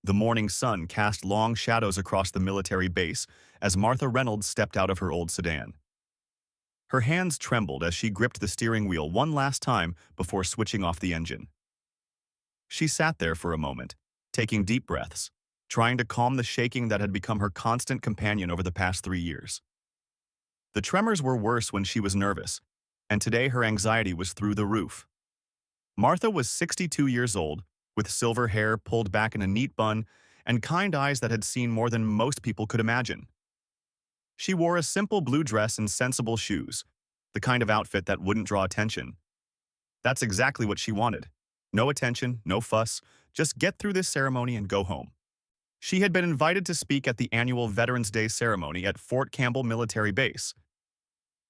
The morning sun cast long shadows across the military base as Martha Reynolds stepped out of her old sedan. Her hands trembled as she gripped the steering wheel one last time before switching off the engine. She sat there for a moment, taking deep breaths, trying to calm the shaking that had become her constant companion over the past 3 years. The tremors were worse when she was nervous, and today her anxiety was through the roof. Martha was 62 years old, with silver hair pulled back in a neat bun and kind eyes that had seen more than most people could imagine. She wore a simple blue dress and sensible shoes, the kind of outfit that wouldn't draw attention. That's exactly what she wanted. No attention, no fuss, just get through this ceremony and go home. She had been invited to speak at the annual Veterans Day ceremony at Fort Campbell Military Base.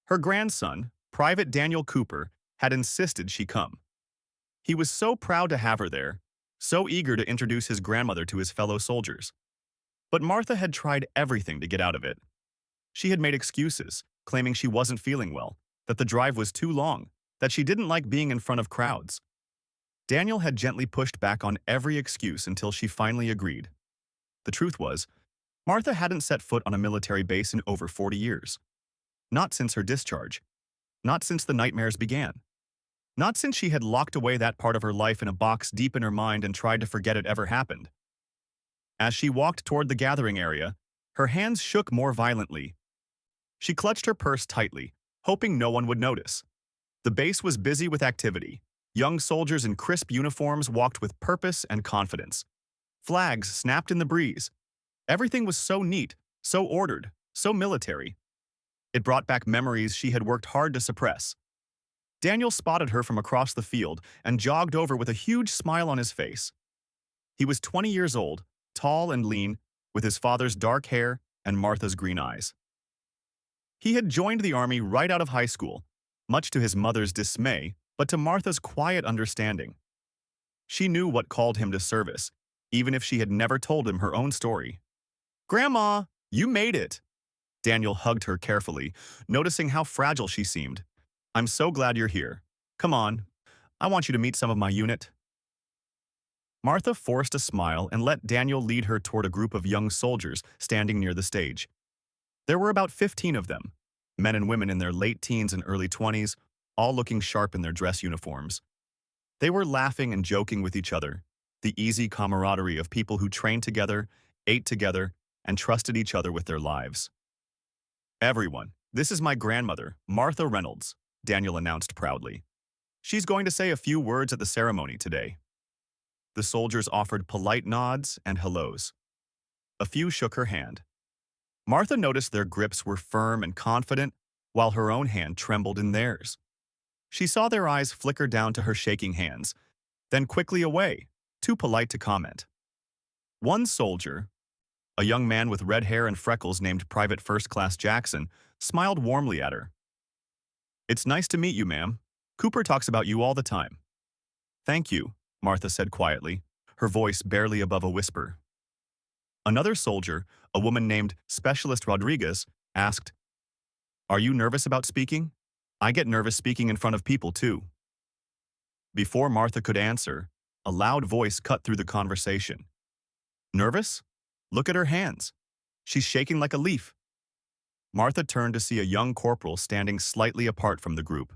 Her grandson, Private Daniel Cooper, had insisted she come. He was so proud to have her there, so eager to introduce his grandmother to his fellow soldiers. But Martha had tried everything to get out of it. She had made excuses, claiming she wasn't feeling well, that the drive was too long, that she didn't like being in front of crowds. Daniel had gently pushed back on every excuse until she finally agreed. The truth was, Martha hadn't set foot on a military base in over 40 years. Not since her discharge. Not since the nightmares began. Not since she had locked away that part of her life in a box deep in her mind and tried to forget it ever happened. As she walked toward the gathering area, her hands shook more violently. She clutched her purse tightly, hoping no one would notice. The base was busy with activity. Young soldiers in crisp uniforms walked with purpose and confidence. Flags snapped in the breeze. Everything was so neat, so ordered, so military. It brought back memories she had worked hard to suppress. Daniel spotted her from across the field and jogged over with a huge smile on his face. He was 20 years old, tall and lean, with his father's dark hair and Martha's green eyes. He had joined the army right out of high school, much to his mother's dismay, but to Martha's quiet understanding. She knew what called him to service, even if she had never told him her own story. "Grandma, you made it!" Daniel hugged her carefully, noticing how fragile she seemed. "I'm so glad you're here. Come on, I want you to meet some of my unit." Martha forced a smile and let Daniel lead her toward a group of young soldiers standing near the stage. There were about 15 of them, men and women in their late teens and early 20s, all looking sharp in their dress uniforms. They were laughing and joking with each other, the easy camaraderie of people who trained together, ate together, and trusted each other with their lives. "Everyone, this is my grandmother, Martha Reynolds," Daniel announced proudly. "She's going to say a few words at the ceremony today." The soldiers offered polite nods and hellos. A few shook her hand. Martha noticed their grips were firm and confident, while her own hand trembled in theirs. She saw their eyes flicker down to her shaking hands, then quickly away, too polite to comment. One soldier, a young man with red hair and freckles named Private First Class Jackson, smiled warmly at her. "It's nice to meet you, ma'am. Cooper talks about you all the time." "Thank you," Martha said quietly, her voice barely above a whisper. Another soldier, a woman named Specialist Rodriguez, asked, "Are you nervous about speaking? I get nervous speaking in front of people, too." Before Martha could answer, a loud voice cut through the conversation. "Nervous? Look at her hands. She's shaking like a leaf." Martha turned to see a young corporal standing slightly apart from the group.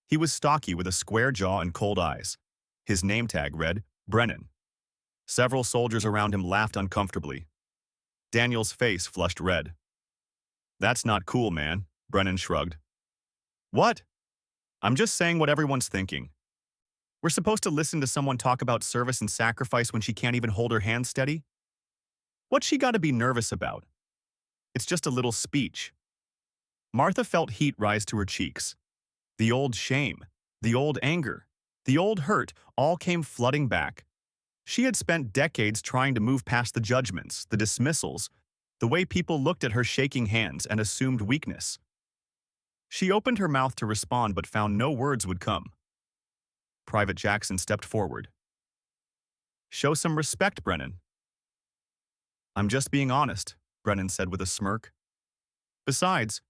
He was stocky with a square jaw and cold eyes. His name tag read, Brennan. Several soldiers around him laughed uncomfortably. Daniel's face flushed red. "That's not cool, man," Brennan shrugged. "What? I'm just saying what everyone's thinking. We're supposed to listen to someone talk about service and sacrifice when she can't even hold her hands steady? What's she got to be nervous about? It's just a little speech." Martha felt heat rise to her cheeks. The old shame, the old anger, the old hurt all came flooding back. She had spent decades trying to move past the judgments, the dismissals, the way people looked at her shaking hands and assumed weakness. She opened her mouth to respond but found no words would come. Private Jackson stepped forward. "Show some respect, Brennan." "I'm just being honest," Brennan said with a smirk. "Besides,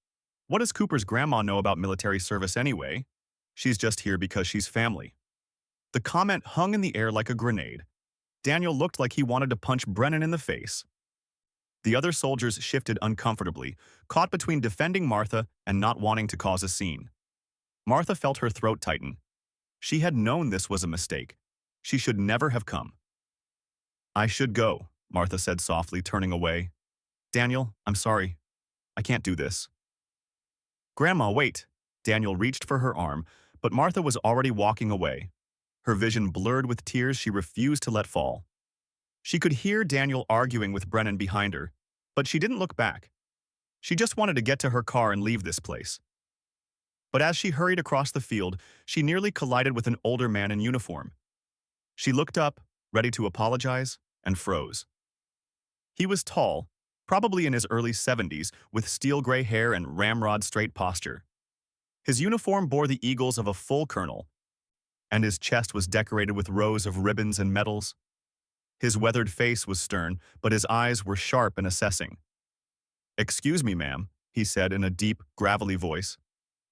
what does Cooper's grandma know about military service anyway? She's just here because she's family." The comment hung in the air like a grenade. Daniel looked like he wanted to punch Brennan in the face. The other soldiers shifted uncomfortably, caught between defending Martha and not wanting to cause a scene. Martha felt her throat tighten. She had known this was a mistake. She should never have come. "I should go," Martha said softly, turning away. "Daniel, I'm sorry. I can't do this." "Grandma, wait." Daniel reached for her arm, but Martha was already walking away. Her vision blurred with tears she refused to let fall. She could hear Daniel arguing with Brennan behind her, but she didn't look back. She just wanted to get to her car and leave this place. But as she hurried across the field, she nearly collided with an older man in uniform. She looked up, ready to apologize, and froze. He was tall, probably in his early 70s, with steel gray hair and ramrod straight posture. His uniform bore the eagles of a full colonel, and his chest was decorated with rows of ribbons and medals. His weathered face was stern, but his eyes were sharp and assessing. "Excuse me, ma'am," he said in a deep, gravelly voice.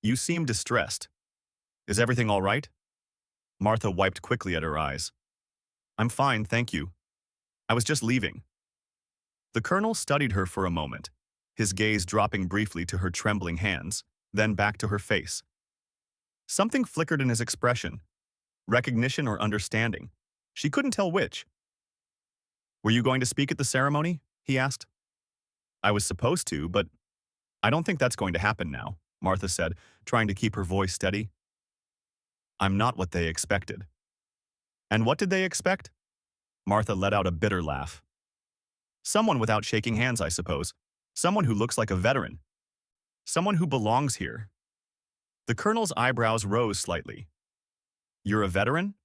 "You seem distressed. Is everything all right?" Martha wiped quickly at her eyes. "I'm fine, thank you. I was just leaving." The colonel studied her for a moment, his gaze dropping briefly to her trembling hands, then back to her face. Something flickered in his expression, recognition or understanding. She couldn't tell which. "Were you going to speak at the ceremony?" he asked. "I was supposed to, but I don't think that's going to happen now," Martha said, trying to keep her voice steady. "I'm not what they expected." "And what did they expect?" Martha let out a bitter laugh. "Someone without shaking hands, I suppose. Someone who looks like a veteran. Someone who belongs here." The colonel's eyebrows rose slightly. "You're a veteran?"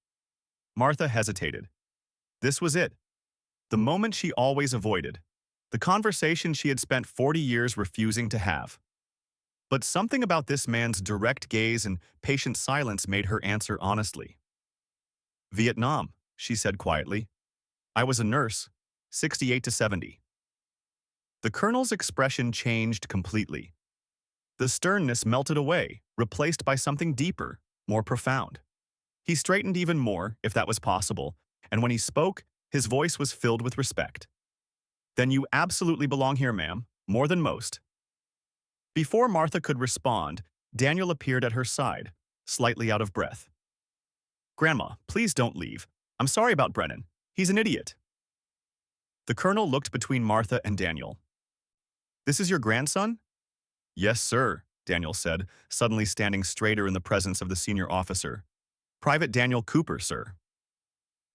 Martha hesitated. This was it. The moment she always avoided. The conversation she had spent 40 years refusing to have. But something about this man's direct gaze and patient silence made her answer honestly. "Vietnam," she said quietly. "I was a nurse, 68 to 70. The colonel's expression changed completely. The sternness melted away, replaced by something deeper, more profound. He straightened even more, if that was possible, and when he spoke, his voice was filled with respect. "Then you absolutely belong here, ma'am, more than most." Before Martha could respond, Daniel appeared at her side, slightly out of breath. "Grandma, please don't leave. I'm sorry about Brennan. He's an idiot." The colonel looked between Martha and Daniel. "This is your grandson?" "Yes, sir," Daniel said, suddenly standing straighter in the presence of the senior officer. "Private Daniel Cooper, sir."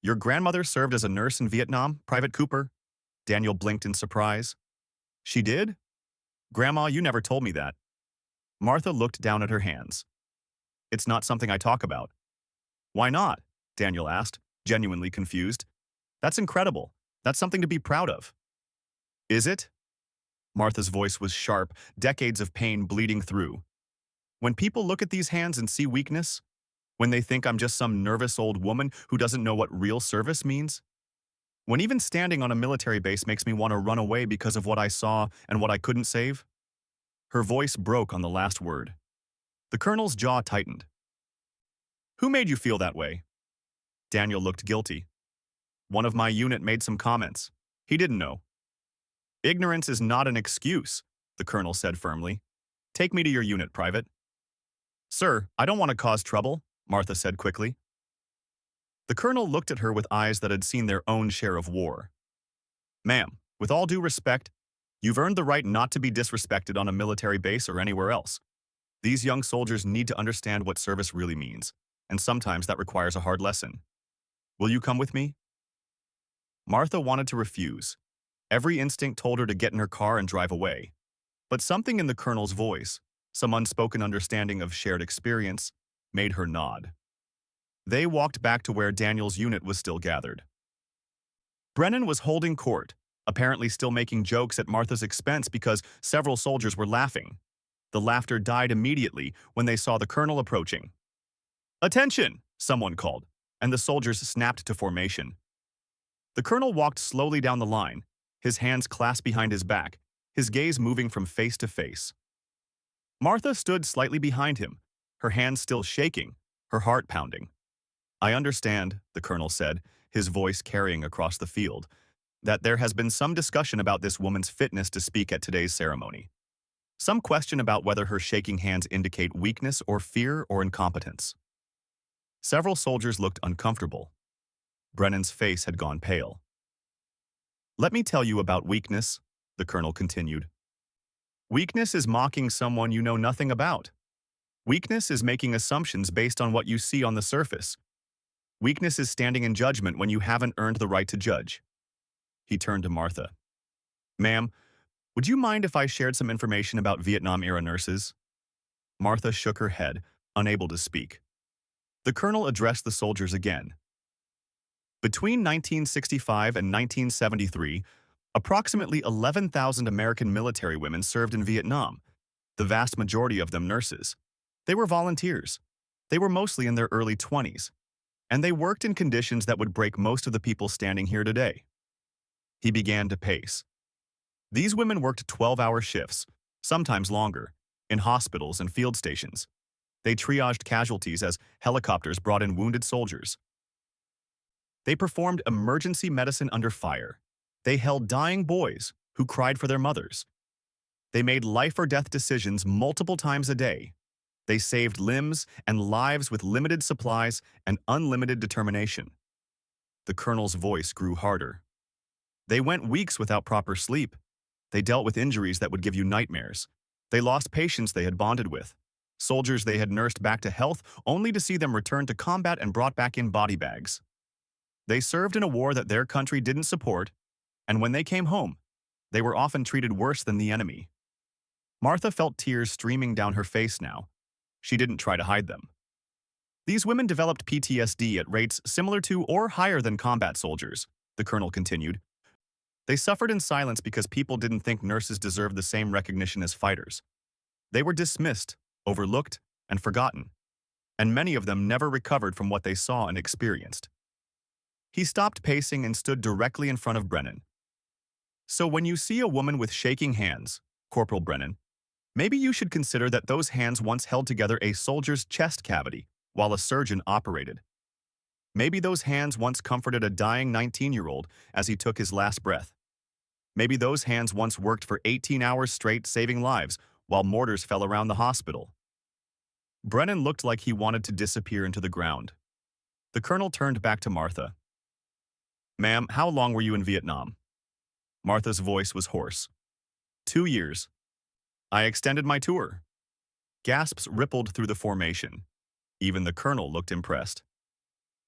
"Your grandmother served as a nurse in Vietnam, Private Cooper?" Daniel blinked in surprise. "She did? Grandma, you never told me that." Martha looked down at her hands. "It's not something I talk about." "Why not?" Daniel asked, genuinely confused. "That's incredible. That's something to be proud of." "Is it?" Martha's voice was sharp, decades of pain bleeding through. "When people look at these hands and see weakness, when they think I'm just some nervous old woman who doesn't know what real service means, when even standing on a military base makes me want to run away because of what I saw and what I couldn't save." Her voice broke on the last word. The colonel's jaw tightened. "Who made you feel that way?" Daniel looked guilty. "One of my unit made some comments. He didn't know." "Ignorance is not an excuse," the colonel said firmly. "Take me to your unit, Private." "Sir, I don't want to cause trouble," Martha said quickly. The colonel looked at her with eyes that had seen their own share of war. "Ma'am, with all due respect, you've earned the right not to be disrespected on a military base or anywhere else. These young soldiers need to understand what service really means, and sometimes that requires a hard lesson. Will you come with me?" Martha wanted to refuse. Every instinct told her to get in her car and drive away. But something in the colonel's voice, some unspoken understanding of shared experience, made her nod. They walked back to where Daniel's unit was still gathered. Brennan was holding court, apparently still making jokes at Martha's expense because several soldiers were laughing. The laughter died immediately when they saw the colonel approaching. "Attention!" someone called, and the soldiers snapped to formation. The colonel walked slowly down the line, his hands clasped behind his back, his gaze moving from face to face. Martha stood slightly behind him, her hands still shaking, her heart pounding. "I understand," the colonel said, his voice carrying across the field, that there has been some discussion about this woman's fitness to speak at today's ceremony. Some question about whether her shaking hands indicate weakness or fear or incompetence. Several soldiers looked uncomfortable. Brennan's face had gone pale. "Let me tell you about weakness," the colonel continued. "Weakness is mocking someone you know nothing about. Weakness is making assumptions based on what you see on the surface. Weakness is standing in judgment when you haven't earned the right to judge." He turned to Martha. "Ma'am, would you mind if I shared some information about Vietnam-era nurses?" Martha shook her head, unable to speak. The colonel addressed the soldiers again. Between 1965 and 1973, approximately 11,000 American military women served in Vietnam, the vast majority of them nurses. They were volunteers. They were mostly in their early 20s, and they worked in conditions that would break most of the people standing here today. He began to pace. These women worked 12-hour shifts, sometimes longer, in hospitals and field stations. They triaged casualties as helicopters brought in wounded soldiers. They performed emergency medicine under fire. They held dying boys who cried for their mothers. They made life-or-death decisions multiple times a day. They saved limbs and lives with limited supplies and unlimited determination. The colonel's voice grew harder. They went weeks without proper sleep. They dealt with injuries that would give you nightmares. They lost patients they had bonded with, soldiers they had nursed back to health only to see them return to combat and brought back in body bags. They served in a war that their country didn't support, and when they came home, they were often treated worse than the enemy. Martha felt tears streaming down her face now. She didn't try to hide them. These women developed PTSD at rates similar to or higher than combat soldiers, the colonel continued. They suffered in silence because people didn't think nurses deserved the same recognition as fighters. They were dismissed, overlooked, and forgotten, and many of them never recovered from what they saw and experienced. He stopped pacing and stood directly in front of Brennan. "So when you see a woman with shaking hands, Corporal Brennan, maybe you should consider that those hands once held together a soldier's chest cavity while a surgeon operated. Maybe those hands once comforted a dying 19-year-old as he took his last breath. Maybe those hands once worked for 18 hours straight saving lives while mortars fell around the hospital." Brennan looked like he wanted to disappear into the ground. The colonel turned back to Martha. "Ma'am, how long were you in Vietnam?" Martha's voice was hoarse. 2 years. I extended my tour." Gasps rippled through the formation. Even the colonel looked impressed.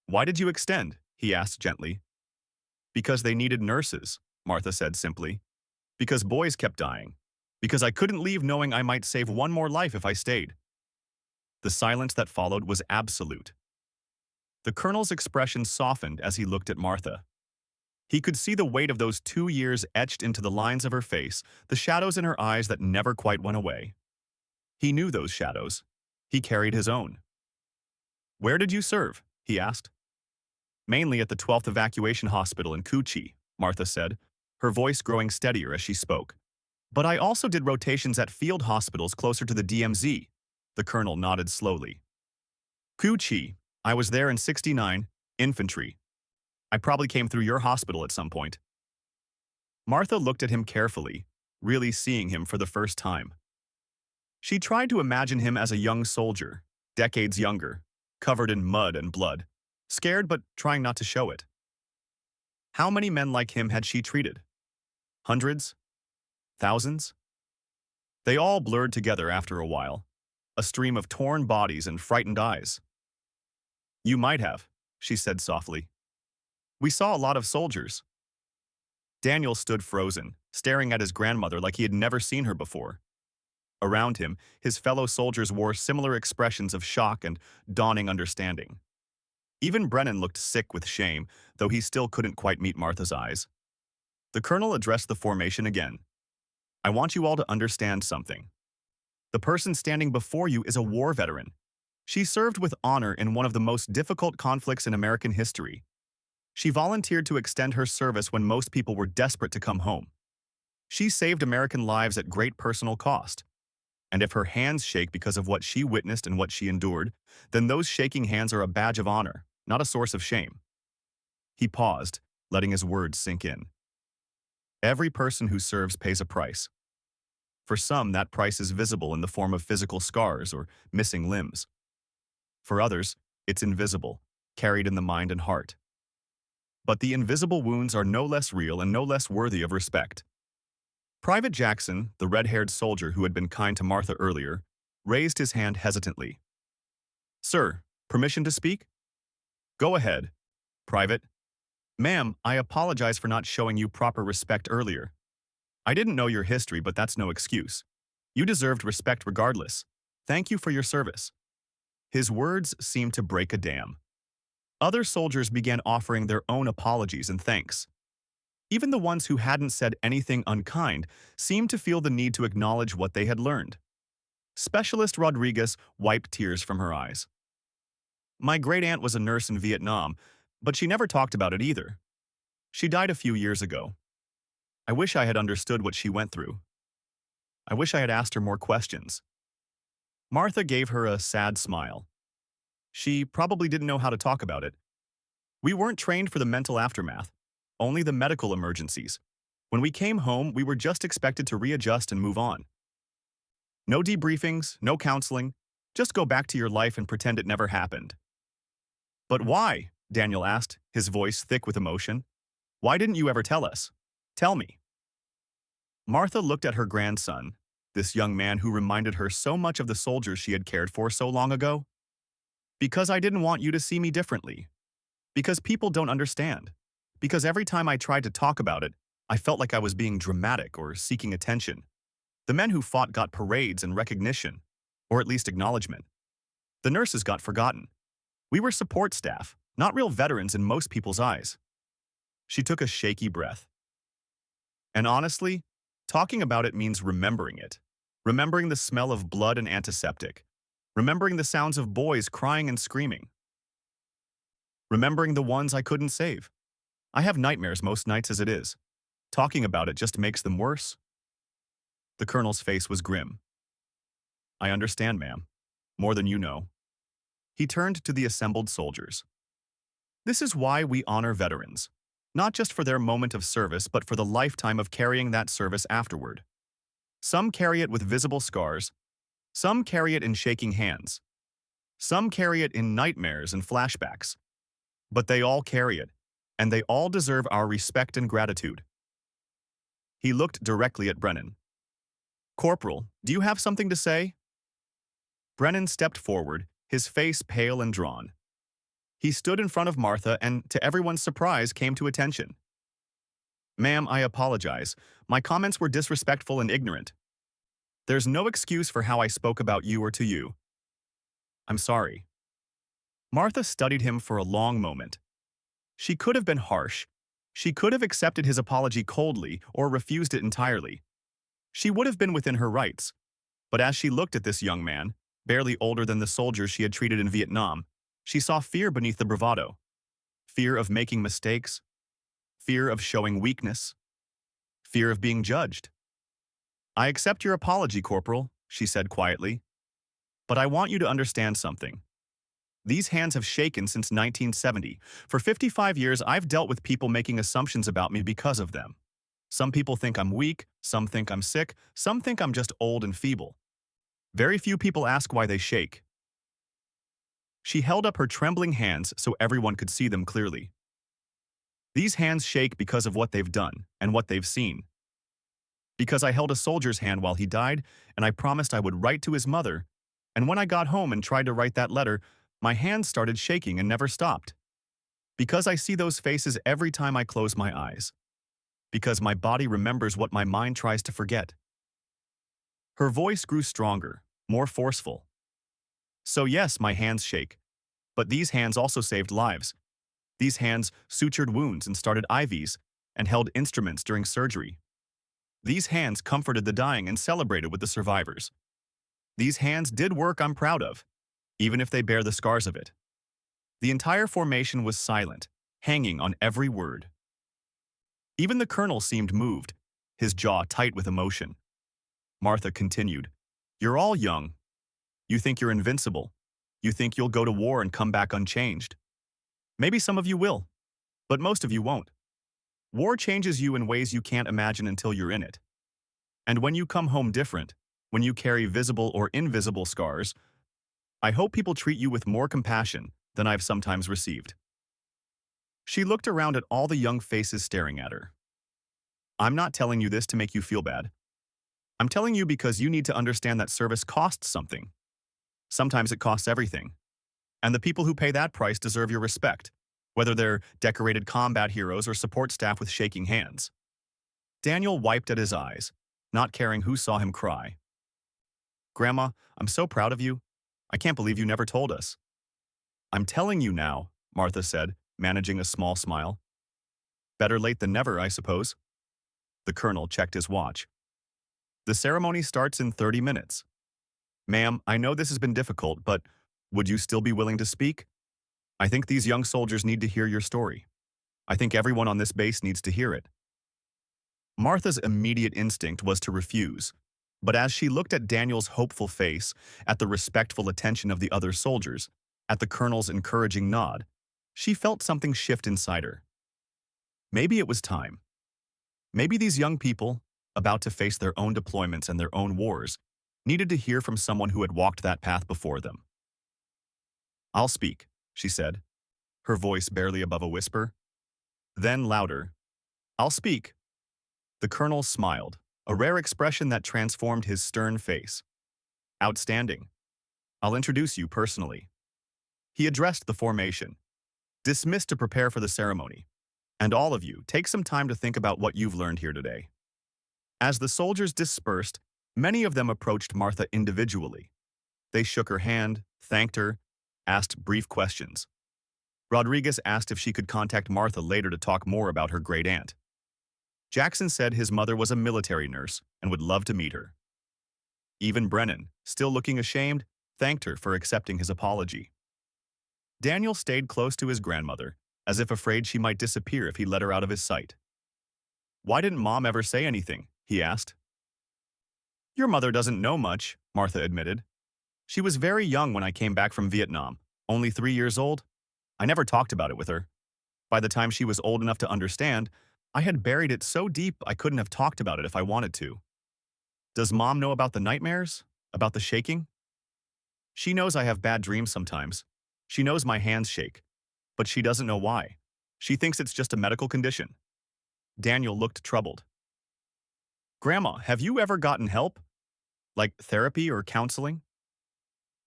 "Why did you extend?" he asked gently. "Because they needed nurses," Martha said simply. "Because boys kept dying. Because I couldn't leave knowing I might save one more life if I stayed." The silence that followed was absolute. The colonel's expression softened as he looked at Martha. He could see the weight of those 2 years etched into the lines of her face, the shadows in her eyes that never quite went away. He knew those shadows. He carried his own. "Where did you serve?" he asked. "Mainly at the 12th Evacuation Hospital in Cu Chi," Martha said, her voice growing steadier as she spoke. "But I also did rotations at field hospitals closer to the DMZ." The colonel nodded slowly. "Cu Chi, I was there in '69, infantry. I probably came through your hospital at some point." Martha looked at him carefully, really seeing him for the first time. She tried to imagine him as a young soldier, decades younger, covered in mud and blood, scared but trying not to show it. How many men like him had she treated? Hundreds? Thousands? They all blurred together after a while, a stream of torn bodies and frightened eyes. "You might have," she said softly. "We saw a lot of soldiers." Daniel stood frozen, staring at his grandmother like he had never seen her before. Around him, his fellow soldiers wore similar expressions of shock and dawning understanding. Even Brennan looked sick with shame, though he still couldn't quite meet Martha's eyes. The colonel addressed the formation again. "I want you all to understand something. The person standing before you is a war veteran. She served with honor in one of the most difficult conflicts in American history. She volunteered to extend her service when most people were desperate to come home. She saved American lives at great personal cost. And if her hands shake because of what she witnessed and what she endured, then those shaking hands are a badge of honor, not a source of shame." He paused, letting his words sink in. Every person who serves pays a price. For some, that price is visible in the form of physical scars or missing limbs. For others, it's invisible, carried in the mind and heart. But the invisible wounds are no less real and no less worthy of respect. Private Jackson, the red-haired soldier who had been kind to Martha earlier, raised his hand hesitantly. "Sir, permission to speak?" "Go ahead, Private." "Ma'am, I apologize for not showing you proper respect earlier. I didn't know your history, but that's no excuse. You deserved respect regardless. Thank you for your service." His words seemed to break a dam. Other soldiers began offering their own apologies and thanks. Even the ones who hadn't said anything unkind seemed to feel the need to acknowledge what they had learned. Specialist Rodriguez wiped tears from her eyes. "My great-aunt was a nurse in Vietnam, but she never talked about it either. She died a few years ago. I wish I had understood what she went through. I wish I had asked her more questions." Martha gave her a sad smile. She probably didn't know how to talk about it. "We weren't trained for the mental aftermath, only the medical emergencies. When we came home, we were just expected to readjust and move on. No debriefings, no counseling, just go back to your life and pretend it never happened." "But why?" Daniel asked, his voice thick with emotion. "Why didn't you ever tell us? Tell me." Martha looked at her grandson, this young man who reminded her so much of the soldiers she had cared for so long ago. "Because I didn't want you to see me differently. Because people don't understand. Because every time I tried to talk about it, I felt like I was being dramatic or seeking attention. The men who fought got parades and recognition, or at least acknowledgement. The nurses got forgotten. We were support staff, not real veterans in most people's eyes." She took a shaky breath. "And honestly, talking about it means remembering it. Remembering the smell of blood and antiseptic. Remembering the sounds of boys crying and screaming. Remembering the ones I couldn't save. I have nightmares most nights as it is. Talking about it just makes them worse." The colonel's face was grim. "I understand, ma'am. More than you know." He turned to the assembled soldiers. "This is why we honor veterans. Not just for their moment of service, but for the lifetime of carrying that service afterward. Some carry it with visible scars. Some carry it in shaking hands. Some carry it in nightmares and flashbacks. But they all carry it, and they all deserve our respect and gratitude." He looked directly at Brennan. "Corporal, do you have something to say?" Brennan stepped forward, his face pale and drawn. He stood in front of Martha and, to everyone's surprise, came to attention. "Ma'am, I apologize. My comments were disrespectful and ignorant. There's no excuse for how I spoke about you or to you. I'm sorry." Martha studied him for a long moment. She could have been harsh. She could have accepted his apology coldly or refused it entirely. She would have been within her rights. But as she looked at this young man, barely older than the soldiers she had treated in Vietnam, she saw fear beneath the bravado. Fear of making mistakes. Fear of showing weakness. Fear of being judged. "I accept your apology, Corporal," she said quietly. "But I want you to understand something. These hands have shaken since 1970. For 55 years, I've dealt with people making assumptions about me because of them. Some people think I'm weak, some think I'm sick, some think I'm just old and feeble. Very few people ask why they shake." She held up her trembling hands so everyone could see them clearly. "These hands shake because of what they've done and what they've seen. Because I held a soldier's hand while he died, and I promised I would write to his mother, and when I got home and tried to write that letter, my hands started shaking and never stopped. Because I see those faces every time I close my eyes. Because my body remembers what my mind tries to forget." Her voice grew stronger, more forceful. "So yes, my hands shake. But these hands also saved lives. These hands sutured wounds and started IVs and held instruments during surgery. These hands comforted the dying and celebrated with the survivors. These hands did work I'm proud of, even if they bear the scars of it." The entire formation was silent, hanging on every word. Even the colonel seemed moved, his jaw tight with emotion. Martha continued, "You're all young. You think you're invincible. You think you'll go to war and come back unchanged. Maybe some of you will. But most of you won't. War changes you in ways you can't imagine until you're in it. And when you come home different, when you carry visible or invisible scars, I hope people treat you with more compassion than I've sometimes received. She looked around at all the young faces staring at her. I'm not telling you this to make you feel bad. I'm telling you because you need to understand that service costs something. Sometimes it costs everything. And the people who pay that price deserve your respect, whether they're decorated combat heroes or support staff with shaking hands. Daniel wiped at his eyes, not caring who saw him cry. Grandma, I'm so proud of you. I can't believe you never told us. I'm telling you now, Martha said, managing a small smile. Better late than never, I suppose. The colonel checked his watch. The ceremony starts in 30 minutes. Ma'am, I know this has been difficult, but would you still be willing to speak? I think these young soldiers need to hear your story. I think everyone on this base needs to hear it. Martha's immediate instinct was to refuse, but as she looked at Daniel's hopeful face, at the respectful attention of the other soldiers, at the colonel's encouraging nod, she felt something shift inside her. Maybe it was time. Maybe these young people, about to face their own deployments and their own wars, needed to hear from someone who had walked that path before them. I'll speak, she said, her voice barely above a whisper. Then louder, I'll speak. The colonel smiled, a rare expression that transformed his stern face. Outstanding. I'll introduce you personally. He addressed the formation, dismissed to prepare for the ceremony. And all of you, take some time to think about what you've learned here today. As the soldiers dispersed, many of them approached Martha individually. They shook her hand, thanked her, asked brief questions. Rodriguez asked if she could contact Martha later to talk more about her great-aunt. Jackson said his mother was a military nurse and would love to meet her. Even Brennan, still looking ashamed, thanked her for accepting his apology. Daniel stayed close to his grandmother, as if afraid she might disappear if he let her out of his sight. Why didn't Mom ever say anything? He asked. Your mother doesn't know much, Martha admitted. She was very young when I came back from Vietnam, only 3 years old. I never talked about it with her. By the time she was old enough to understand, I had buried it so deep I couldn't have talked about it if I wanted to. Does Mom know about the nightmares? About the shaking? She knows I have bad dreams sometimes. She knows my hands shake. But she doesn't know why. She thinks it's just a medical condition. Daniel looked troubled. Grandma, have you ever gotten help? Like therapy or counseling?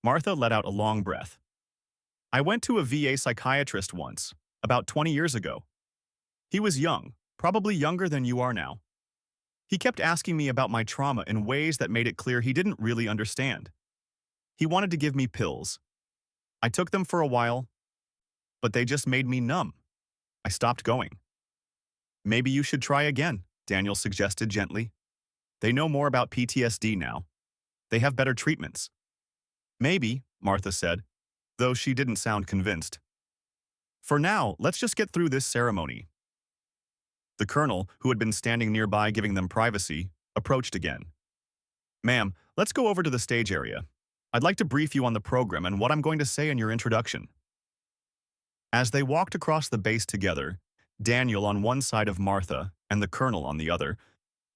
Martha let out a long breath. I went to a VA psychiatrist once, about 20 years ago. He was young, probably younger than you are now. He kept asking me about my trauma in ways that made it clear he didn't really understand. He wanted to give me pills. I took them for a while, but they just made me numb. I stopped going. Maybe you should try again, Daniel suggested gently. They know more about PTSD now. They have better treatments. Maybe, Martha said, though she didn't sound convinced. For now, let's just get through this ceremony. The colonel, who had been standing nearby giving them privacy, approached again. Ma'am, let's go over to the stage area. I'd like to brief you on the program and what I'm going to say in your introduction. As they walked across the base together, Daniel on one side of Martha and the colonel on the other,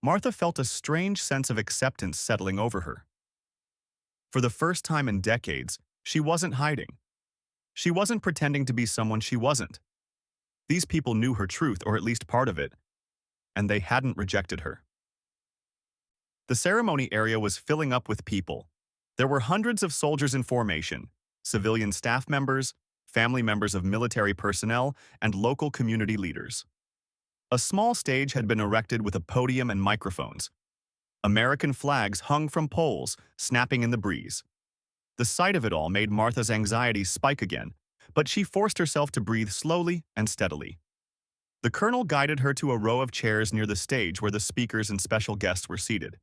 Martha felt a strange sense of acceptance settling over her. For the first time in decades, she wasn't hiding. She wasn't pretending to be someone she wasn't. These people knew her truth, or at least part of it, and they hadn't rejected her. The ceremony area was filling up with people. There were hundreds of soldiers in formation, civilian staff members, family members of military personnel, and local community leaders. A small stage had been erected with a podium and microphones. American flags hung from poles, snapping in the breeze. The sight of it all made Martha's anxiety spike again, but she forced herself to breathe slowly and steadily. The colonel guided her to a row of chairs near the stage where the speakers and special guests were seated.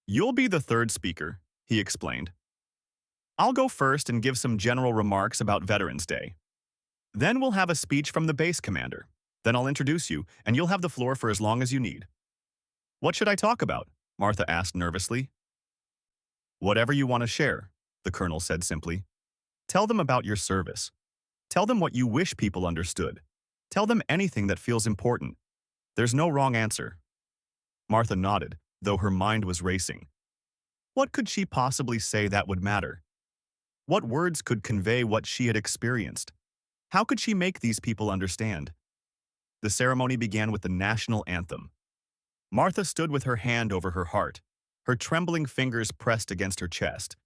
You'll be the third speaker, he explained. I'll go first and give some general remarks about Veterans Day. Then we'll have a speech from the base commander. Then I'll introduce you, and you'll have the floor for as long as you need. What should I talk about? Martha asked nervously. Whatever you want to share, the colonel said simply. Tell them about your service. Tell them what you wish people understood. Tell them anything that feels important. There's no wrong answer. Martha nodded, though her mind was racing. What could she possibly say that would matter? What words could convey what she had experienced? How could she make these people understand? The ceremony began with the national anthem. Martha stood with her hand over her heart, her trembling fingers pressed against her chest.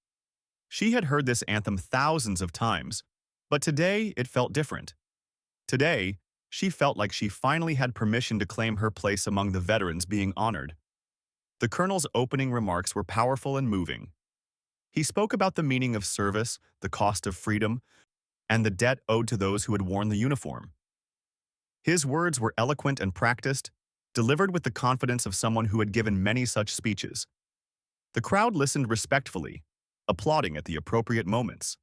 She had heard this anthem thousands of times, but today it felt different. Today, she felt like she finally had permission to claim her place among the veterans being honored. The colonel's opening remarks were powerful and moving. He spoke about the meaning of service, the cost of freedom, and the debt owed to those who had worn the uniform. His words were eloquent and practiced, delivered with the confidence of someone who had given many such speeches. The crowd listened respectfully, applauding at the appropriate moments.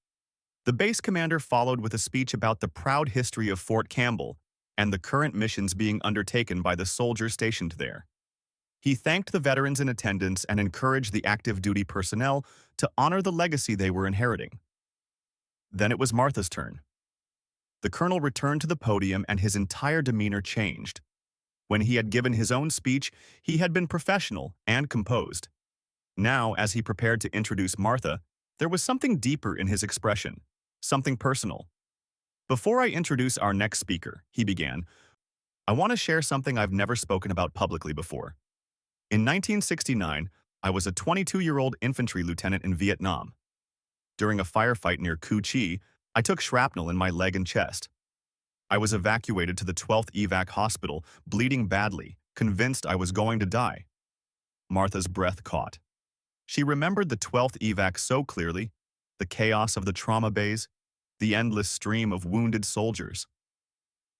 The base commander followed with a speech about the proud history of Fort Campbell and the current missions being undertaken by the soldiers stationed there. He thanked the veterans in attendance and encouraged the active duty personnel to honor the legacy they were inheriting. Then it was Martha's turn. The colonel returned to the podium and his entire demeanor changed. When he had given his own speech, he had been professional and composed. Now, as he prepared to introduce Martha, there was something deeper in his expression, something personal. Before I introduce our next speaker, he began, I want to share something I've never spoken about publicly before. In 1969, I was a 22-year-old infantry lieutenant in Vietnam. During a firefight near Cu Chi, I took shrapnel in my leg and chest. I was evacuated to the 12th evac hospital, bleeding badly, convinced I was going to die. Martha's breath caught. She remembered the 12th evac so clearly, the chaos of the trauma bays, the endless stream of wounded soldiers.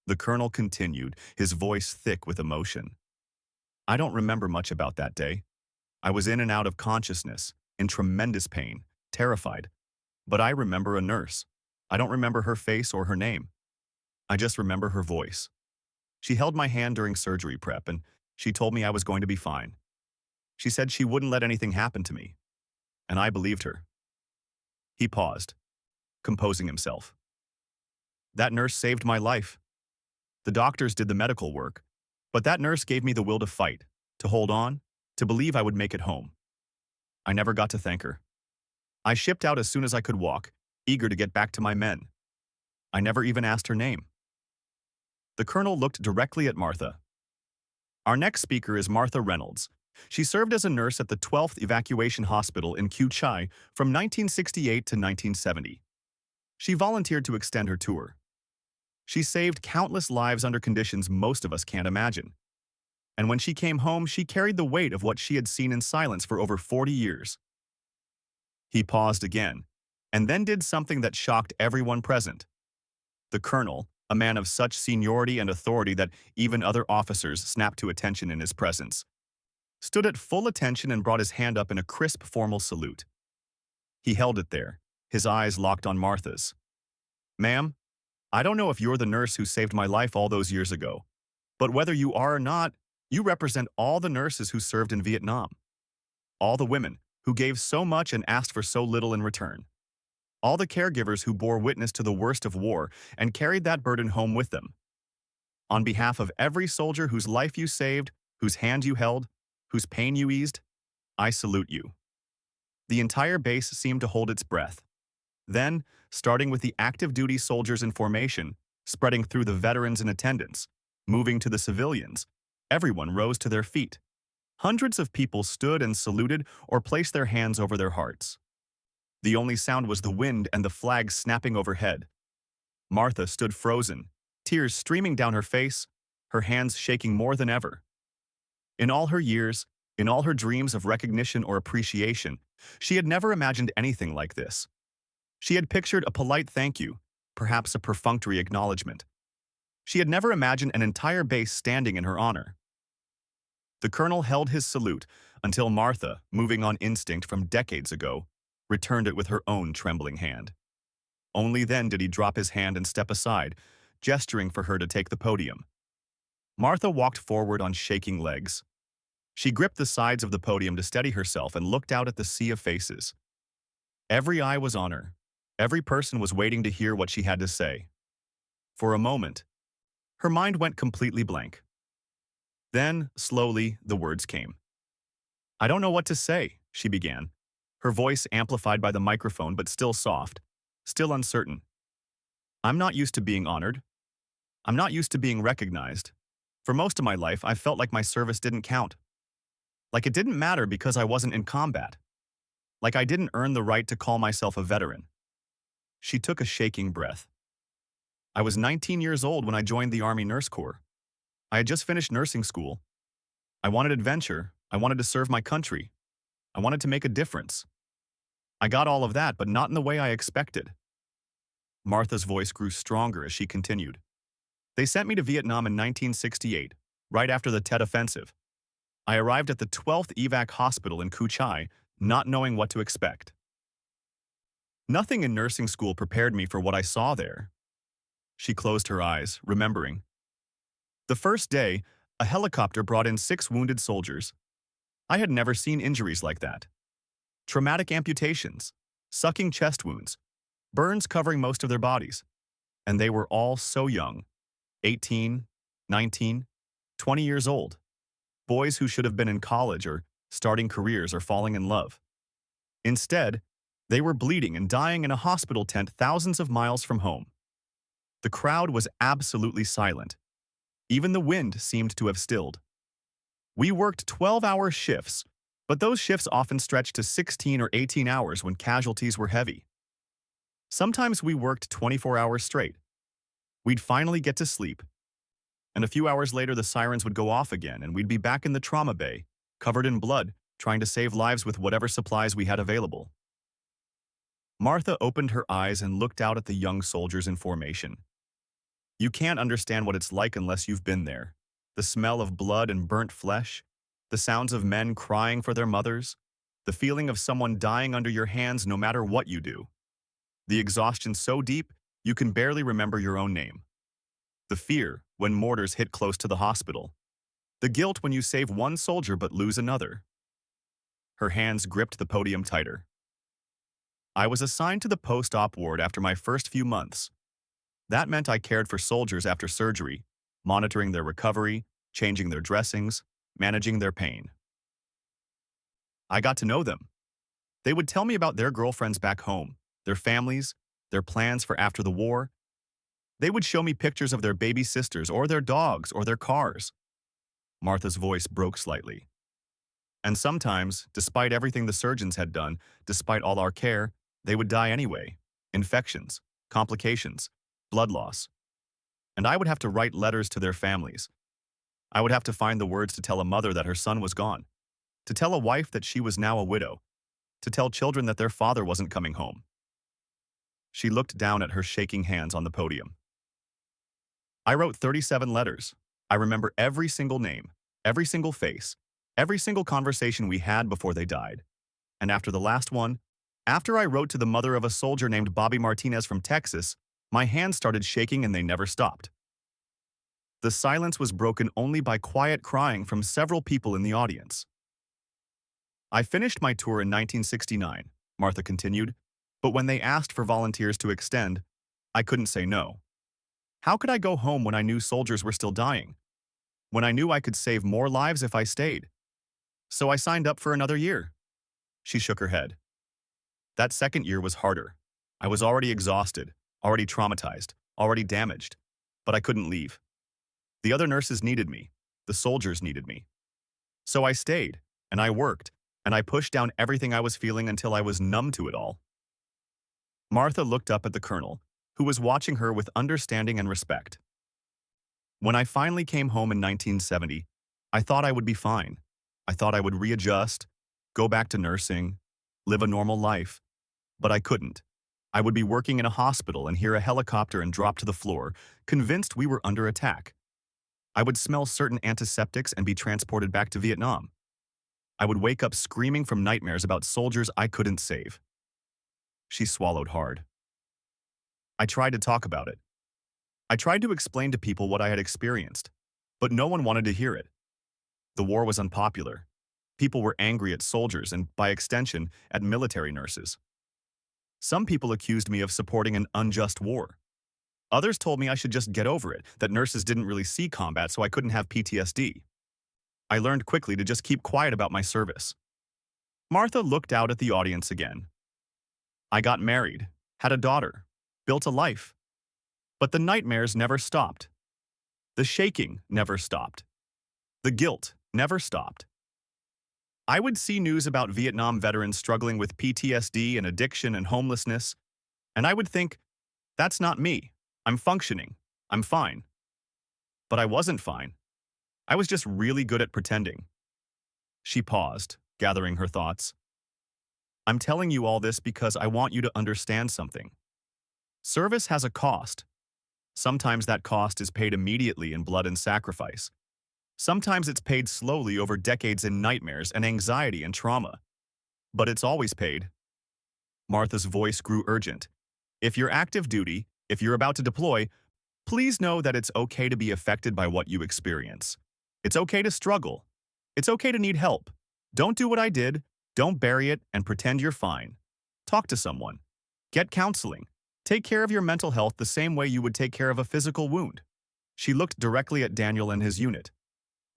The colonel continued, his voice thick with emotion. I don't remember much about that day. I was in and out of consciousness, in tremendous pain, terrified. But I remember a nurse. I don't remember her face or her name. I just remember her voice. She held my hand during surgery prep and she told me I was going to be fine. She said she wouldn't let anything happen to me. And I believed her. He paused, composing himself. That nurse saved my life. The doctors did the medical work, but that nurse gave me the will to fight, to hold on, to believe I would make it home. I never got to thank her. I shipped out as soon as I could walk, eager to get back to my men. I never even asked her name. The colonel looked directly at Martha. Our next speaker is Martha Reynolds. She served as a nurse at the 12th Evacuation Hospital in Cu Chi from 1968 to 1970. She volunteered to extend her tour. She saved countless lives under conditions most of us can't imagine. And when she came home, she carried the weight of what she had seen in silence for over 40 years. He paused again, and then did something that shocked everyone present. The colonel, a man of such seniority and authority that even other officers snapped to attention in his presence, stood at full attention and brought his hand up in a crisp, formal salute. He held it there, his eyes locked on Martha's. Ma'am, I don't know if you're the nurse who saved my life all those years ago, but whether you are or not, you represent all the nurses who served in Vietnam. All the women who gave so much and asked for so little in return. All the caregivers who bore witness to the worst of war and carried that burden home with them. On behalf of every soldier whose life you saved, whose hand you held, whose pain you eased, I salute you. The entire base seemed to hold its breath. Then, starting with the active duty soldiers in formation, spreading through the veterans in attendance, moving to the civilians, everyone rose to their feet. Hundreds of people stood and saluted or placed their hands over their hearts. The only sound was the wind and the flag snapping overhead. Martha stood frozen, tears streaming down her face, her hands shaking more than ever. In all her years, in all her dreams of recognition or appreciation, she had never imagined anything like this. She had pictured a polite thank you, perhaps a perfunctory acknowledgement. She had never imagined an entire base standing in her honor. The colonel held his salute until Martha, moving on instinct from decades ago, returned it with her own trembling hand. Only then did he drop his hand and step aside, gesturing for her to take the podium. Martha walked forward on shaking legs. She gripped the sides of the podium to steady herself and looked out at the sea of faces. Every eye was on her. Every person was waiting to hear what she had to say. For a moment, Her mind went completely blank. Then, slowly, the words came. "I don't know what to say," she began, her voice amplified by the microphone but still soft, still uncertain. "I'm not used to being honored. I'm not used to being recognized. For most of my life, I felt like my service didn't count. Like it didn't matter because I wasn't in combat. Like I didn't earn the right to call myself a veteran." She took a shaking breath. "I was 19 years old when I joined the Army Nurse Corps. I had just finished nursing school. I wanted adventure. I wanted to serve my country. I wanted to make a difference. I got all of that, but not in the way I expected." Martha's voice grew stronger as she continued. "They sent me to Vietnam in 1968, right after the Tet Offensive. I arrived at the 12th evac hospital in Cu Chi, not knowing what to expect. Nothing in nursing school prepared me for what I saw there." She closed her eyes, remembering. "The first day, a helicopter brought in 6 wounded soldiers. I had never seen injuries like that. Traumatic amputations, sucking chest wounds, burns covering most of their bodies. And they were all so young, 18, 19, 20 years old. Boys who should have been in college or starting careers or falling in love. Instead, they were bleeding and dying in a hospital tent thousands of miles from home. The crowd was absolutely silent. Even the wind seemed to have stilled. We worked 12-hour shifts, but those shifts often stretched to 16 or 18 hours when casualties were heavy. Sometimes we worked 24 hours straight. We'd finally get to sleep, and a few hours later the sirens would go off again and we'd be back in the trauma bay, covered in blood, trying to save lives with whatever supplies we had available." Martha opened her eyes and looked out at the young soldiers in formation. You can't understand what it's like unless you've been there. The smell of blood and burnt flesh, the sounds of men crying for their mothers, the feeling of someone dying under your hands no matter what you do. The exhaustion so deep, you can barely remember your own name. The fear when mortars hit close to the hospital. The guilt when you save one soldier but lose another. Her hands gripped the podium tighter. "I was assigned to the post-op ward after my first few months. That meant I cared for soldiers after surgery, monitoring their recovery, changing their dressings, managing their pain. I got to know them. They would tell me about their girlfriends back home, their families, their plans for after the war. They would show me pictures of their baby sisters or their dogs or their cars." Martha's voice broke slightly. "And sometimes, despite everything the surgeons had done, despite all our care, they would die anyway. Infections, complications, blood loss. And I would have to write letters to their families. I would have to find the words to tell a mother that her son was gone, to tell a wife that she was now a widow, to tell children that their father wasn't coming home." She looked down at her shaking hands on the podium. "I wrote 37 letters. I remember every single name, every single face, every single conversation we had before they died. And after the last one, after I wrote to the mother of a soldier named Bobby Martinez from Texas, my hands started shaking and they never stopped." The silence was broken only by quiet crying from several people in the audience. "I finished my tour in 1969, Martha continued, "but when they asked for volunteers to extend, I couldn't say no. How could I go home when I knew soldiers were still dying? When I knew I could save more lives if I stayed? So I signed up for another year." She shook her head. "That second year was harder. I was already exhausted, already traumatized, already damaged, but I couldn't leave. The other nurses needed me. The soldiers needed me. So I stayed, and I worked, and I pushed down everything I was feeling until I was numb to it all." Martha looked up at the colonel, who was watching her with understanding and respect. "When I finally came home in 1970, I thought I would be fine. I thought I would readjust, go back to nursing, live a normal life. But I couldn't. I would be working in a hospital and hear a helicopter and drop to the floor, convinced we were under attack. I would smell certain antiseptics and be transported back to Vietnam. I would wake up screaming from nightmares about soldiers I couldn't save." She swallowed hard. "I tried to talk about it. I tried to explain to people what I had experienced, but no one wanted to hear it. The war was unpopular. People were angry at soldiers and, by extension, at military nurses. Some people accused me of supporting an unjust war. Others told me I should just get over it, that nurses didn't really see combat so I couldn't have PTSD. I learned quickly to just keep quiet about my service. Martha looked out at the audience again. I got married, had a daughter, built a life. But the nightmares never stopped. The shaking never stopped. The guilt never stopped. I would see news about Vietnam veterans struggling with PTSD and addiction and homelessness, and I would think, that's not me. I'm functioning. I'm fine. But I wasn't fine. I was just really good at pretending. She paused, gathering her thoughts. I'm telling you all this because I want you to understand something. Service has a cost. Sometimes that cost is paid immediately in blood and sacrifice. Sometimes it's paid slowly over decades in nightmares and anxiety and trauma. But it's always paid. Martha's voice grew urgent. If you're active duty, if you're about to deploy, please know that it's okay to be affected by what you experience. It's okay to struggle. It's okay to need help. Don't do what I did. Don't bury it and pretend you're fine. Talk to someone. Get counseling. Take care of your mental health the same way you would take care of a physical wound. She looked directly at Daniel and his unit.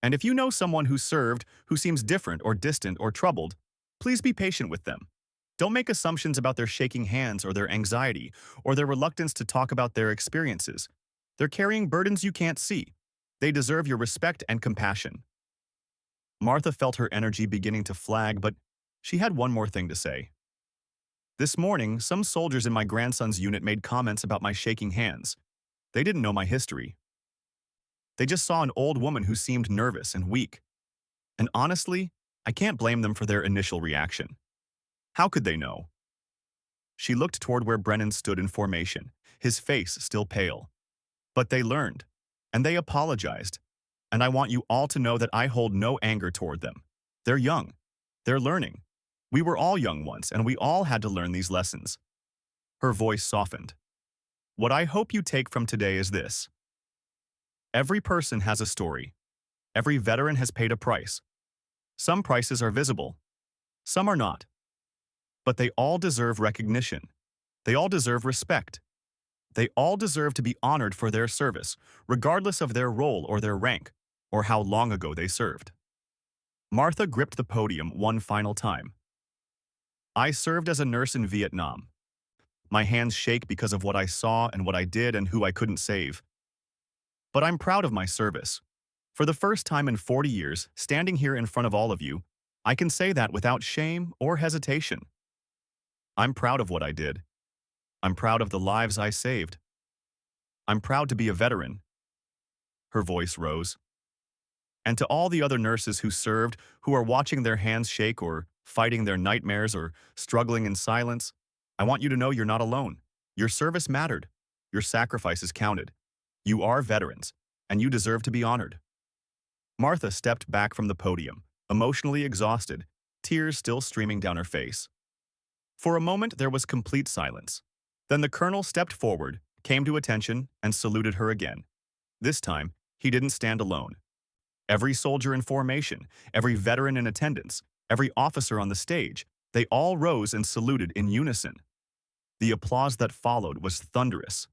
And if you know someone who served, who seems different or distant or troubled, please be patient with them. Don't make assumptions about their shaking hands or their anxiety or their reluctance to talk about their experiences. They're carrying burdens you can't see. They deserve your respect and compassion. Martha felt her energy beginning to flag, but she had one more thing to say. This morning, some soldiers in my grandson's unit made comments about my shaking hands. They didn't know my history. They just saw an old woman who seemed nervous and weak. And honestly, I can't blame them for their initial reaction. How could they know? She looked toward where Brennan stood in formation, his face still pale. But they learned, and they apologized. And I want you all to know that I hold no anger toward them. They're young. They're learning. We were all young once, and we all had to learn these lessons. Her voice softened. What I hope you take from today is this. Every person has a story. Every veteran has paid a price. Some prices are visible. Some are not. But they all deserve recognition. They all deserve respect. They all deserve to be honored for their service, regardless of their role or their rank, or how long ago they served. Martha gripped the podium one final time. I served as a nurse in Vietnam. My hands shake because of what I saw and what I did and who I couldn't save. But I'm proud of my service. For the first time in 40 years, standing here in front of all of you, I can say that without shame or hesitation. I'm proud of what I did. I'm proud of the lives I saved. I'm proud to be a veteran. Her voice rose. And to all the other nurses who served, who are watching their hands shake or fighting their nightmares or struggling in silence, I want you to know you're not alone. Your service mattered. Your sacrifices counted. You are veterans, and you deserve to be honored. Martha stepped back from the podium, emotionally exhausted, tears still streaming down her face. For a moment, there was complete silence. Then the colonel stepped forward, came to attention, and saluted her again. This time, he didn't stand alone. Every soldier in formation, every veteran in attendance, every officer on the stage, they all rose and saluted in unison. The applause that followed was thunderous.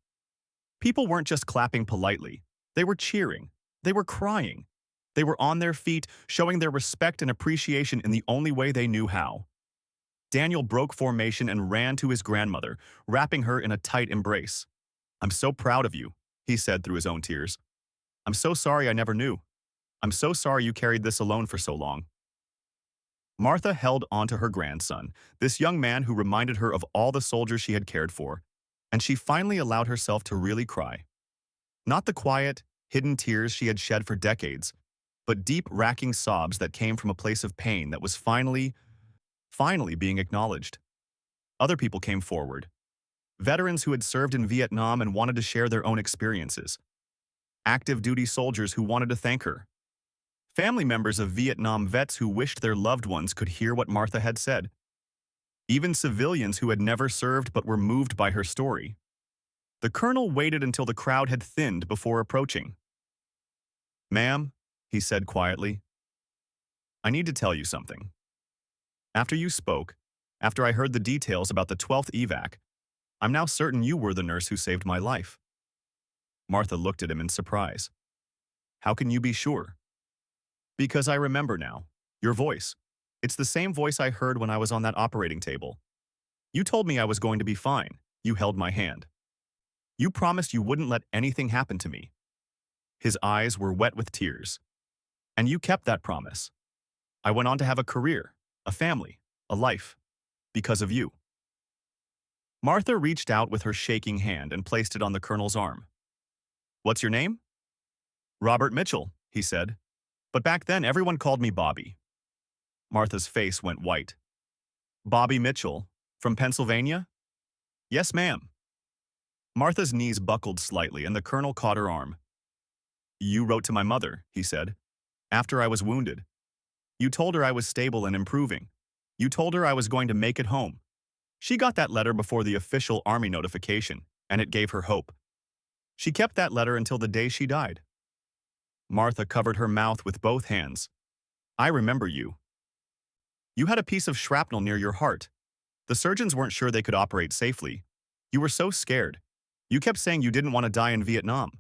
People weren't just clapping politely. They were cheering. They were crying. They were on their feet, showing their respect and appreciation in the only way they knew how. Daniel broke formation and ran to his grandmother, wrapping her in a tight embrace. I'm so proud of you, he said through his own tears. I'm so sorry I never knew. I'm so sorry you carried this alone for so long. Martha held onto her grandson, this young man who reminded her of all the soldiers she had cared for, and she finally allowed herself to really cry. Not the quiet, hidden tears she had shed for decades, but deep, racking sobs that came from a place of pain that was finally being acknowledged. Other people came forward. Veterans who had served in Vietnam and wanted to share their own experiences. Active duty soldiers who wanted to thank her. Family members of Vietnam vets who wished their loved ones could hear what Martha had said. Even civilians who had never served but were moved by her story. The colonel waited until the crowd had thinned before approaching. Ma'am, he said quietly, I need to tell you something. After you spoke, after I heard the details about the 12th evac, I'm now certain you were the nurse who saved my life. Martha looked at him in surprise. How can you be sure? Because I remember now. Your voice. It's the same voice I heard when I was on that operating table. You told me I was going to be fine. You held my hand. You promised you wouldn't let anything happen to me. His eyes were wet with tears. And you kept that promise. I went on to have a career, a family, a life. Because of you. Martha reached out with her shaking hand and placed it on the colonel's arm. What's your name? Robert Mitchell, he said. But back then everyone called me Bobby. Martha's face went white. Bobby Mitchell, from Pennsylvania? Yes, ma'am. Martha's knees buckled slightly and the colonel caught her arm. You wrote to my mother, he said, after I was wounded. You told her I was stable and improving. You told her I was going to make it home. She got that letter before the official army notification, and it gave her hope. She kept that letter until the day she died. Martha covered her mouth with both hands. I remember you. You had a piece of shrapnel near your heart. The surgeons weren't sure they could operate safely. You were so scared. You kept saying you didn't want to die in Vietnam.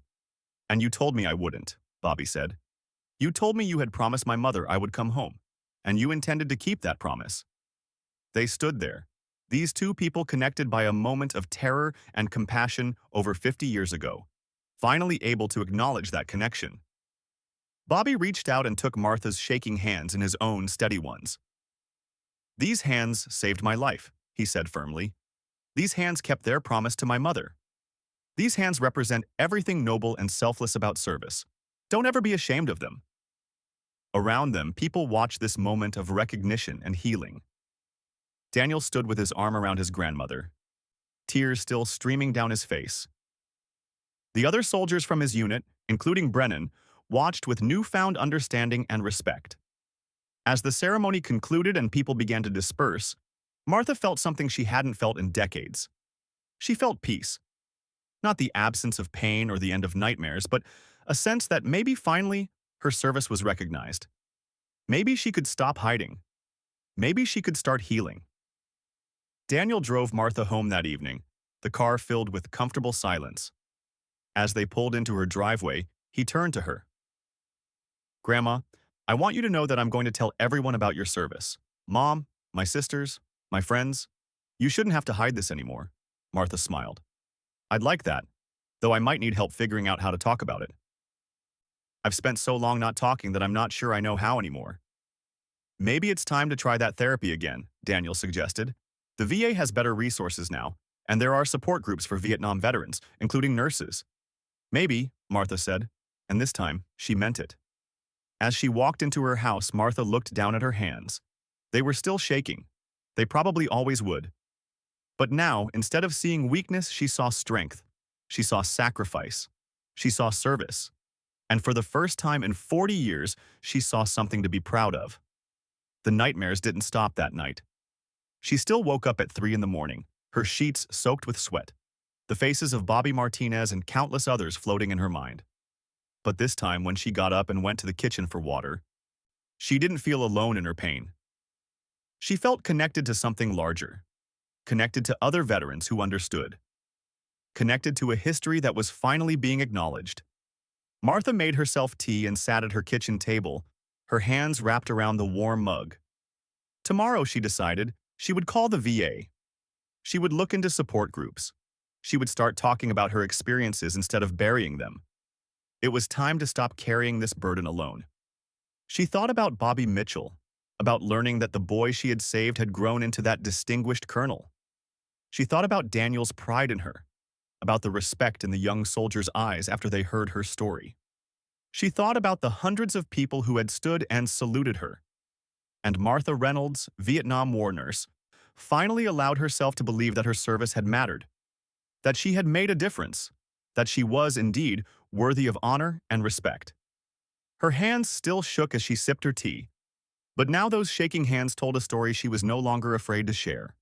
And you told me I wouldn't, Bobby said. You told me you had promised my mother I would come home, and you intended to keep that promise. They stood there, these two people connected by a moment of terror and compassion over 50 years ago, finally able to acknowledge that connection. Bobby reached out and took Martha's shaking hands in his own steady ones. These hands saved my life, he said firmly. These hands kept their promise to my mother. These hands represent everything noble and selfless about service. Don't ever be ashamed of them. Around them, people watched this moment of recognition and healing. Daniel stood with his arm around his grandmother, tears still streaming down his face. The other soldiers from his unit, including Brennan, watched with newfound understanding and respect. As the ceremony concluded and people began to disperse, Martha felt something she hadn't felt in decades. She felt peace. Not the absence of pain or the end of nightmares, but a sense that maybe finally her service was recognized. Maybe she could stop hiding. Maybe she could start healing. Daniel drove Martha home that evening, the car filled with comfortable silence. As they pulled into her driveway, he turned to her. Grandma, I want you to know that I'm going to tell everyone about your service. Mom, my sisters, my friends. You shouldn't have to hide this anymore. Martha smiled. I'd like that, though I might need help figuring out how to talk about it. I've spent so long not talking that I'm not sure I know how anymore. Maybe it's time to try that therapy again, Daniel suggested. The VA has better resources now, and there are support groups for Vietnam veterans, including nurses. Maybe, Martha said, and this time she meant it. As she walked into her house, Martha looked down at her hands. They were still shaking. They probably always would. But now, instead of seeing weakness, she saw strength. She saw sacrifice. She saw service. And for the first time in 40 years, she saw something to be proud of. The nightmares didn't stop that night. She still woke up at 3 in the morning, her sheets soaked with sweat, the faces of Bobby Martinez and countless others floating in her mind. But this time, when she got up and went to the kitchen for water, she didn't feel alone in her pain. She felt connected to something larger, connected to other veterans who understood, connected to a history that was finally being acknowledged. Martha made herself tea and sat at her kitchen table, her hands wrapped around the warm mug. Tomorrow, she decided, she would call the VA. She would look into support groups. She would start talking about her experiences instead of burying them. It was time to stop carrying this burden alone. She thought about Bobby Mitchell, about learning that the boy she had saved had grown into that distinguished colonel. She thought about Daniel's pride in her, about the respect in the young soldier's eyes after they heard her story. She thought about the hundreds of people who had stood and saluted her. And Martha Reynolds, Vietnam War nurse, finally allowed herself to believe that her service had mattered, that she had made a difference, that she was, indeed, worthy of honor and respect. Her hands still shook as she sipped her tea, but now those shaking hands told a story she was no longer afraid to share.